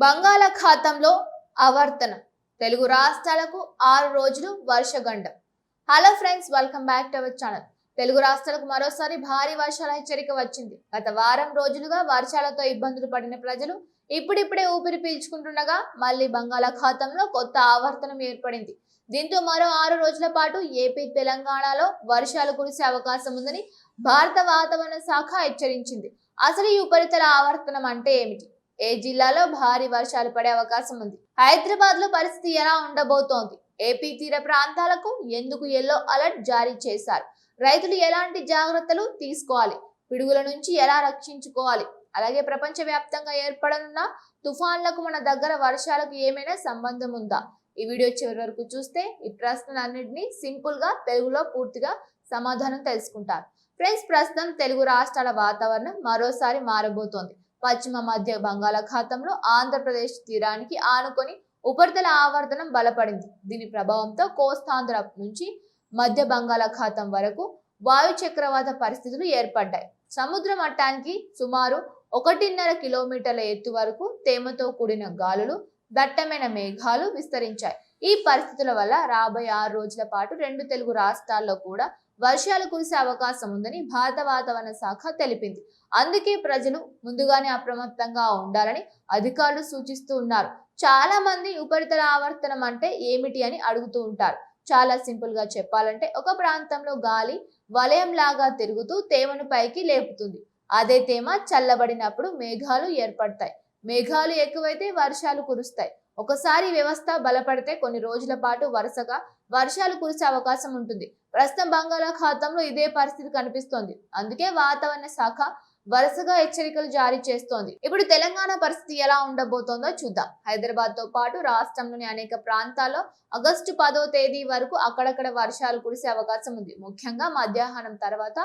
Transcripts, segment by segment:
బంగాళాఖాతంలో ఆవర్తనం తెలుగు రాష్ట్రాలకు 6 రోజులు వర్షగండం. Hello friends, welcome back to our channel. Telugu రాష్ట్రాలకు మరోసారి భారీ వర్షాల హెచ్చరిక వచ్చింది. గత వారం రోజులుగా వర్షాలతో ఇబ్బందులు పడిన ప్రజలు ఇప్పుడిప్పుడే ఊపిరి పీల్చుకుంటుండగా మళ్ళీ బంగాళాఖాతంలో కొత్త ఆవర్తనం ఏర్పడింది. దీంతో మరో 6 రోజుల పాటు ఏపీ, తెలంగాణలో వర్షాలు కురిసే అవకాశం ఉందని భారత వాతావరణ శాఖ హెచ్చరించింది. అసలు ఈ ఉపరితల ఆవర్తనం అంటే ఏమిటి? ఏ జిల్లాలో భారీ వర్షాలు పడే అవకాశం ఉంది? హైదరాబాద్ లో పరిస్థితి ఎలా ఉండబోతోంది? ఏపీ తీర ప్రాంతాలకు ఎందుకు యెల్లో అలర్ట్ జారీ చేశారు? రైతులు ఎలాంటి జాగ్రత్తలు తీసుకోవాలి? పిడుగుల నుంచి ఎలా రక్షించుకోవాలి? అలాగే ప్రపంచవ్యాప్తంగా ఏర్పడనున్న తుఫాన్లకు మన దగ్గర వర్షాలకు ఏమైనా సంబంధం ఉందా? ఈ వీడియో చివరి వరకు చూస్తే ఈ ప్రశ్నలన్నింటినీ సింపుల్ గా తెలుగులో పూర్తిగా సమాధానం తెలుసుకుంటారు. ఫ్రెండ్స్, ప్రస్తుతం తెలుగు రాష్ట్రాల వాతావరణం మరోసారి మారబోతోంది. పశ్చిమ మధ్య బంగాళాఖాతంలో ఆంధ్రప్రదేశ్ తీరానికి ఆనుకొని ఉపరితల ఆవర్తనం బలపడింది. దీని ప్రభావంతో కోస్తాంధ్ర నుంచి మధ్య బంగాళాఖాతం వరకు వాయు చక్రవాత పరిస్థితులు ఏర్పడ్డాయి. సముద్ర మట్టానికి సుమారు 1.5 కిలోమీటర్ల ఎత్తు వరకు తేమతో కూడిన గాలులు, దట్టమైన మేఘాలు విస్తరించాయి. ఈ పరిస్థితుల వల్ల రాబోయే 6 రోజుల పాటు 2 తెలుగు రాష్ట్రాల్లో కూడా వర్షాలు కురిసే అవకాశం ఉందని భారత వాతావరణ శాఖ తెలిపింది. అందుకే ప్రజలు ముందుగానే అప్రమత్తంగా ఉండాలని అధికారులు సూచిస్తూ ఉన్నారు. చాలా మంది ఉపరితల ఆవర్తనం అంటే ఏమిటి అని అడుగుతూ ఉంటారు. చాలా సింపుల్ గా చెప్పాలంటే, ఒక ప్రాంతంలో గాలి వలయం లాగా తిరుగుతూ తేమను పైకి లేపుతుంది. అదే తేమ చల్లబడినప్పుడు మేఘాలు ఏర్పడతాయి. మేఘాలు ఎక్కువైతే వర్షాలు కురుస్తాయి. ఒకసారి వ్యవస్థ బలపడితే కొన్ని రోజుల పాటు వరుసగా వర్షాలు కురిసే అవకాశం ఉంటుంది. ప్రస్తుతం బంగాళాఖాతంలో ఇదే పరిస్థితి కనిపిస్తోంది. అందుకే వాతావరణ శాఖ వరుసగా హెచ్చరికలు జారీ చేస్తోంది. ఇప్పుడు తెలంగాణ పరిస్థితి ఎలా ఉండబోతోందో చూద్దాం. హైదరాబాద్ తో పాటు రాష్ట్రంలోని అనేక ప్రాంతాల్లో ఆగస్టు 10వ తేదీ వరకు అక్కడక్కడ వర్షాలు కురిసే అవకాశం ఉంది. ముఖ్యంగా మధ్యాహ్నం తర్వాత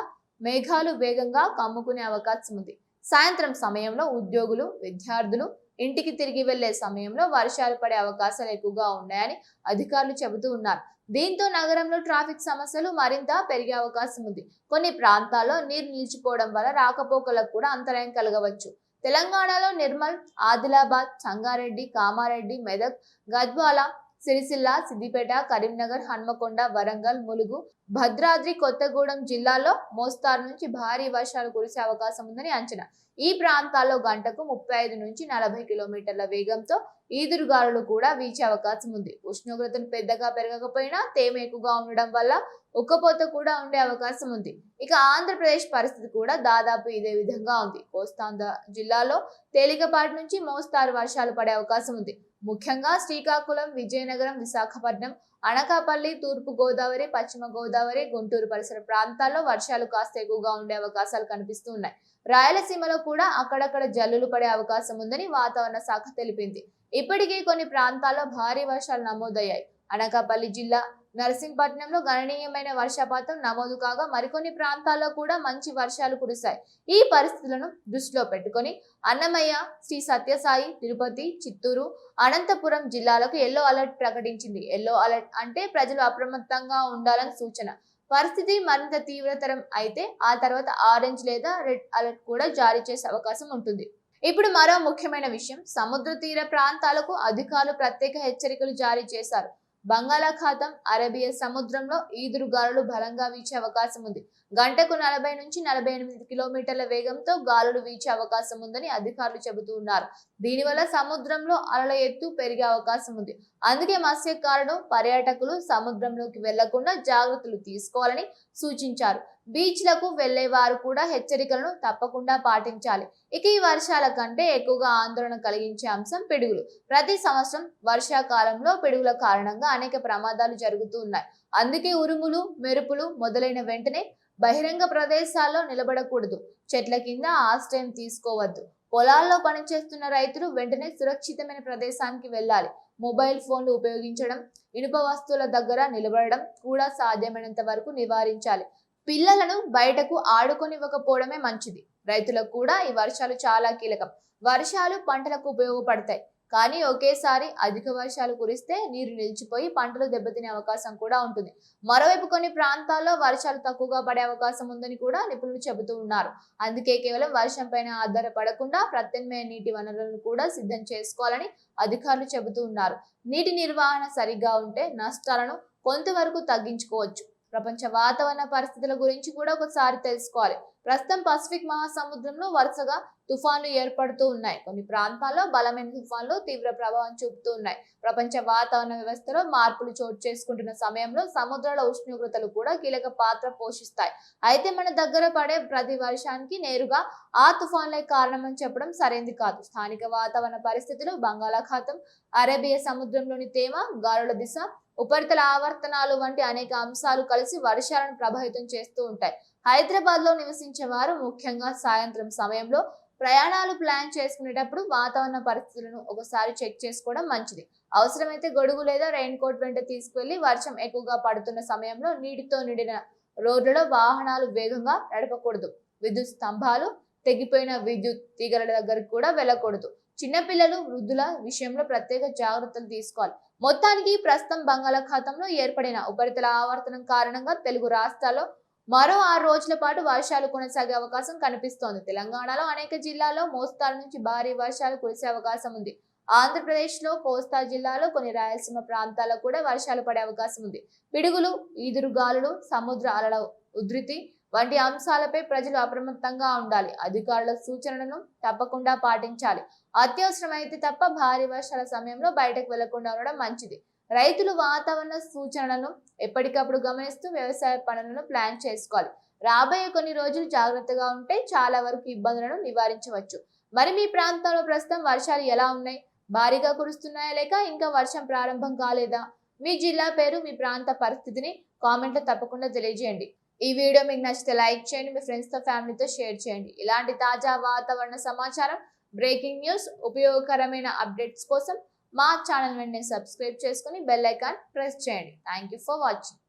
మేఘాలు వేగంగా కమ్ముకునే అవకాశం ఉంది. సాయంత్రం సమయంలో ఉద్యోగులు, విద్యార్థులు ఇంటికి తిరిగి వెళ్లే సమయంలో వర్షాలు పడే అవకాశాలు ఎక్కువగా ఉన్నాయని అధికారులు చెబుతూ ఉన్నారు. దీంతో నగరంలో ట్రాఫిక్ సమస్యలు మరింత పెరిగే అవకాశం ఉంది. కొన్ని ప్రాంతాల్లో నీరు నిలిచిపోవడం వల్ల రాకపోకలకు కూడా అంతరాయం కలగవచ్చు. తెలంగాణలో నిర్మల్, ఆదిలాబాద్, సంగారెడ్డి, కామారెడ్డి, మెదక్, గద్వాల, సిరిసిల్ల, సిద్దిపేట, కరీంనగర్, హన్మకొండ, వరంగల్, ములుగు, భద్రాద్రి కొత్తగూడెం జిల్లాల్లో మోస్తారు నుంచి భారీ వర్షాలు కురిసే అవకాశం ఉందని అంచనా. ఈ ప్రాంతాల్లో గంటకు 35 నుంచి 40 కిలోమీటర్ల వేగంతో ఈదురుగాలులు కూడా వీచే అవకాశం ఉంది. ఉష్ణోగ్రతలు పెద్దగా పెరగకపోయినా తేమ ఎక్కువగా ఉండడం వల్ల ఉక్కపోత కూడా ఉండే అవకాశం ఉంది. ఇక ఆంధ్రప్రదేశ్ పరిస్థితి కూడా దాదాపు ఇదే విధంగా ఉంది. కోస్తాంధ్ర జిల్లాలో తేలికపాటి నుంచి మోస్తారు వర్షాలు పడే అవకాశం ఉంది. ముఖ్యంగా శ్రీకాకుళం, విజయనగరం, విశాఖపట్నం, అనకాపల్లి, తూర్పు గోదావరి, పశ్చిమ గోదావరి, గుంటూరు పరిసర ప్రాంతాల్లో వర్షాలు కాస్త ఎక్కువగా ఉండే అవకాశాలు కనిపిస్తూ ఉన్నాయి. రాయలసీమలో కూడా అక్కడక్కడ జల్లులు పడే అవకాశం ఉందని వాతావరణ శాఖ తెలిపింది. ఇప్పటికే కొన్ని ప్రాంతాల్లో భారీ వర్షాలు నమోదయ్యాయి. అనకాపల్లి జిల్లా నరసింహపట్నంలో గణనీయమైన వర్షపాతం నమోదు కాగా మరికొన్ని ప్రాంతాల్లో కూడా మంచి వర్షాలు కురిశాయి. ఈ పరిస్థితులను దృష్టిలో పెట్టుకొని అన్నమయ్య, శ్రీ సత్యసాయి, తిరుపతి, చిత్తూరు, అనంతపురం జిల్లాలకు యెల్లో అలర్ట్ ప్రకటించింది. యెల్లో అలర్ట్ అంటే ప్రజలు అప్రమత్తంగా ఉండాలని సూచన. పరిస్థితి మరింత తీవ్రతరం అయితే ఆ తర్వాత ఆరెంజ్ లేదా రెడ్ అలర్ట్ కూడా జారీ చేసే అవకాశం ఉంటుంది. ఇప్పుడు మరో ముఖ్యమైన విషయం, సముద్ర తీర ప్రాంతాలకు అధికారులు ప్రత్యేక హెచ్చరికలు జారీ చేశారు. బంగాళాఖాతం, అరేబియా సముద్రంలో ఈదురుగాలులు బలంగా వీచే అవకాశం ఉంది. గంటకు 40 నుంచి 48 కిలోమీటర్ల వేగంతో గాలులు వీచే అవకాశం ఉందని అధికారులు చెబుతూ ఉన్నారు. దీనివల్ల సముద్రంలో అలల ఎత్తు పెరిగే అవకాశం ఉంది. అందుకే మత్స్యకారులు, పర్యాటకులు సముద్రంలోకి వెళ్లకుండా జాగ్రత్తలు తీసుకోవాలని సూచించారు. బీచ్లకు వెళ్లే వారు కూడా హెచ్చరికలను తప్పకుండా పాటించాలి. ఇక ఈ వర్షాల కంటే ఎక్కువగా ఆందోళన కలిగించే అంశం పిడుగులు. ప్రతి సంవత్సరం వర్షాకాలంలో పిడుగుల కారణంగా అనేక ప్రమాదాలు జరుగుతూ ఉన్నాయి. అందుకే ఉరుములు, మెరుపులు మొదలైన వెంటనే బహిరంగ ప్రదేశాల్లో నిలబడకూడదు. చెట్ల కింద ఆశ్రయం తీసుకోవద్దు. పొలాల్లో పనిచేస్తున్న రైతులు వెంటనే సురక్షితమైన ప్రదేశానికి వెళ్ళాలి. మొబైల్ ఫోన్లు ఉపయోగించడం, ఇనుప వస్తువుల దగ్గర నిలబడడం కూడా సాధ్యమైనంత వరకు నివారించాలి. పిల్లలను బయటకు ఆడుకొనివ్వకపోవడమే మంచిది. రైతులకు కూడా ఈ వర్షాలు చాలా కీలకం. వర్షాలు పంటలకు ఉపయోగపడతాయి, కానీ ఒకేసారి అధిక వర్షాలు కురిస్తే నీరు నిలిచిపోయి పంటలు దెబ్బతినే అవకాశం కూడా ఉంటుంది. మరోవైపు కొన్ని ప్రాంతాల్లో వర్షాలు తక్కువగా పడే అవకాశం ఉందని కూడా నిపుణులు చెబుతూ ఉన్నారు. అందుకే కేవలం వర్షం పైన ఆధారపడకుండా ప్రత్యామ్నాయ నీటి వనరులను కూడా సిద్ధం చేసుకోవాలని అధికారులు చెబుతూ ఉన్నారు. నీటి నిర్వహణ సరిగ్గా ఉంటే నష్టాలను కొంతవరకు తగ్గించుకోవచ్చు. ప్రపంచ వాతావరణ పరిస్థితుల గురించి కూడా ఒకసారి తెలుసుకోవాలి. ప్రస్తుతం పసిఫిక్ మహాసముద్రంలో వరుసగా తుఫాన్లు ఏర్పడుతూ ఉన్నాయి. కొన్ని ప్రాంతాల్లో బలమైన తుఫాన్లు తీవ్ర ప్రభావం చూపుతూ ఉన్నాయి. ప్రపంచ వాతావరణ వ్యవస్థలో మార్పులు చోటు చేసుకుంటున్న సమయంలో సముద్రాల ఉష్ణోగ్రతలు కూడా కీలక పాత్ర పోషిస్తాయి. అయితే మన దగ్గర పడే ప్రతి వర్షానికి నేరుగా ఆ తుఫాన్లే కారణమని చెప్పడం సరైనది కాదు. స్థానిక వాతావరణ పరిస్థితులు, బంగాళాఖాతం, అరేబియా సముద్రంలోని తేమ, గాలుల దిశ, ఉపరితల ఆవర్తనాలు వంటి అనేక అంశాలు కలిసి వర్షాలను ప్రభావితం చేస్తూ ఉంటాయి. హైదరాబాద్ లో నివసించే వారు ముఖ్యంగా సాయంత్రం సమయంలో ప్రయాణాలు ప్లాన్ చేసుకునేటప్పుడు వాతావరణ పరిస్థితులను ఒకసారి చెక్ చేసుకోవడం మంచిది. అవసరమైతే గొడుగు లేదా రెయిన్ కోట్ వెంట తీసుకువెళ్లి వర్షం ఎక్కువగా పడుతున్న సమయంలో నీటితో నిండిన రోడ్లలో వాహనాలు వేగంగా నడపకూడదు. విద్యుత్ స్తంభాలు, తెగిపోయిన విద్యుత్ తీగల దగ్గరకు కూడా వెళ్ళకూడదు. చిన్నపిల్లలు, వృద్ధుల విషయంలో ప్రత్యేక జాగ్రత్తలు తీసుకోవాలి. మొత్తానికి ప్రస్తుతం బంగాళాఖాతంలో ఏర్పడిన ఉపరితల ఆవర్తనం కారణంగా తెలుగు రాష్ట్రాల్లో మరో 6 రోజుల పాటు వర్షాలు కొనసాగే అవకాశం కనిపిస్తోంది. తెలంగాణలో అనేక జిల్లాల్లో మోస్తారు నుంచి భారీ వర్షాలు కురిసే అవకాశం ఉంది. ఆంధ్రప్రదేశ్ లో కోస్తా జిల్లాలో కొన్ని రాయలసీమ ప్రాంతాల్లో కూడా వర్షాలు పడే అవకాశం ఉంది. పిడుగులు, ఈదురుగాలులు, సముద్ర అలల ఉధృతి వంటి అంశాలపై ప్రజలు అప్రమత్తంగా ఉండాలి. అధికారుల సూచనలను తప్పకుండా పాటించాలి. అత్యవసరమైతే తప్ప భారీ వర్షాల సమయంలో బయటకు వెళ్లకుండా ఉండడం మంచిది. రైతులు వాతావరణ సూచనలను ఎప్పటికప్పుడు గమనిస్తూ వ్యవసాయ పనులను ప్లాన్ చేసుకోవాలి. రాబోయే కొన్ని రోజులు జాగ్రత్తగా ఉంటే చాలా వరకు ఇబ్బందులను నివారించవచ్చు. మరి మీ ప్రాంతంలో ప్రస్తుతం వర్షాలు ఎలా ఉన్నాయి? భారీగా కురుస్తున్నాయా లేక ఇంకా వర్షం ప్రారంభం కాలేదా? మీ జిల్లా పేరు, మీ ప్రాంత పరిస్థితిని కామెంట్లో తప్పకుండా తెలియజేయండి. ఈ వీడియో మీకు నచ్చితే లైక్ చేయండి, మీ ఫ్రెండ్స్ తో ఫ్యామిలీతో షేర్ చేయండి. ఇలాంటి తాజా వాతావరణ సమాచారం, బ్రేకింగ్ న్యూస్, ఉపయోగకరమైన అప్డేట్స్ కోసం మా ఛానల్ వెంటనే సబ్స్క్రైబ్ చేసుకుని బెల్ ఐకాన్ ప్రెస్ చేయండి. Thank you for watching.